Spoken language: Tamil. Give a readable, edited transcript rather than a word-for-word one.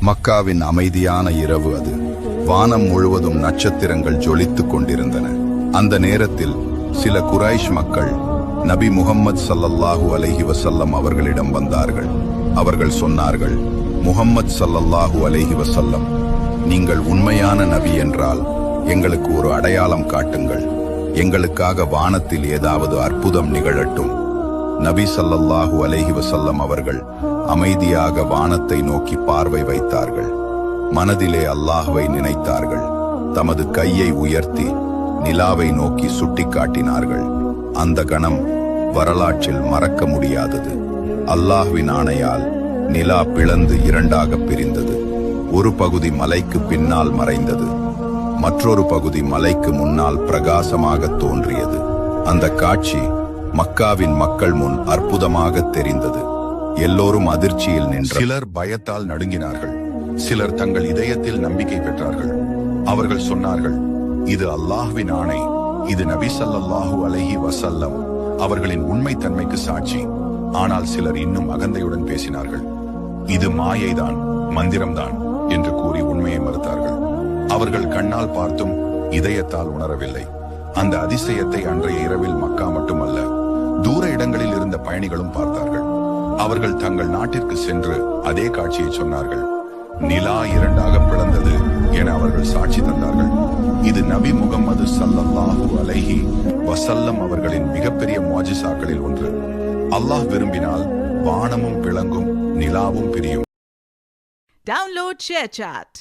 மக்காவின் அமைதியான இரவு அது. வானம் முழுவதும் நட்சத்திரங்கள் ஜொலித்துக் கொண்டிருந்தன. அந்த நேரத்தில் சில குரைஷ் மக்கள் நபி முஹம்மது ஸல்லல்லாஹு அலைஹி வஸல்லம் அவர்களிடம் வந்தார்கள். அவர்கள் சொன்னார்கள், முஹம்மது ஸல்லல்லாஹு அலைஹி வஸல்லம், நீங்கள் உண்மையான நபி என்றால் எங்களுக்கு ஒரு அடையாளம் காட்டுங்கள். எங்களுக்காக வானத்தில் ஏதாவது அற்புதம் நிகழட்டும். நபி ஸல்லல்லாஹு அலைஹி வஸல்லம் அவர்கள் அமைதியாக வானத்தை நோக்கி பார்வை வைத்தார்கள். மனதிலே அல்லாஹ்வை நினைத்தார்கள். தமது கையை உயர்த்தி நிலாவை நோக்கி சுட்டிக்காட்டினார்கள். அந்த கணம் வரலாற்றில் மறக்க முடியாதது. அல்லாஹ்வின் ஆணையால் நிலா பிளந்து இரண்டாக பிரிந்தது. ஒரு பகுதி மலைக்கு பின்னால் மறைந்தது, மற்றொரு பகுதி மலைக்கு முன்னால் பிரகாசமாக தோன்றியது. அந்த காட்சி மக்காவின் மக்கள் முன் அற்புதமாக தெரிந்தது. எல்லோரும் அதிர்ச்சியில் நின்று சிலர் பயத்தால் நடுங்கினார்கள். சிலர் தங்கள் இதயத்தில் நம்பிக்கை பெற்றார்கள். அவர்கள் சொன்னார்கள், இது அல்லாஹ்வின் ஆணை, இது நபி ஸல்லல்லாஹு அலைஹி வஸல்லம் அவர்களின் உண்மை தன்மைக்கு சாட்சி. ஆனால் சிலர் இன்னும் அகந்தையுடன் பேசினார்கள். இது மாயைதான், மந்திரம்தான் என்று கூறி உண்மையை மறுத்தார்கள். அவர்கள் கண்ணால் பார்த்தும் இதயத்தால் உணரவில்லை. அந்த அதிசயத்தை அன்றைய இரவில் மக்கா மட்டுமல்ல, தூர இடங்களில் இருந்த பயணிகளும் பார்த்தார்கள். அவர்கள் தங்கள் நாட்டிற்கு சென்று அதே காட்சியை சொன்னார்கள். நிலா இரண்டாக பிளந்தது என அவர்கள் சாட்சி தந்தார்கள். இது நபி முகம்மது ஸல்லல்லாஹு அலைஹி வஸல்லம் அவர்களின் மிகப்பெரிய முஅஜிசாக்களில் ஒன்று. அல்லாஹ் விரும்பினால் வானமும் பிளங்கும், நிலாவும் பிரியும். Download ShareChat.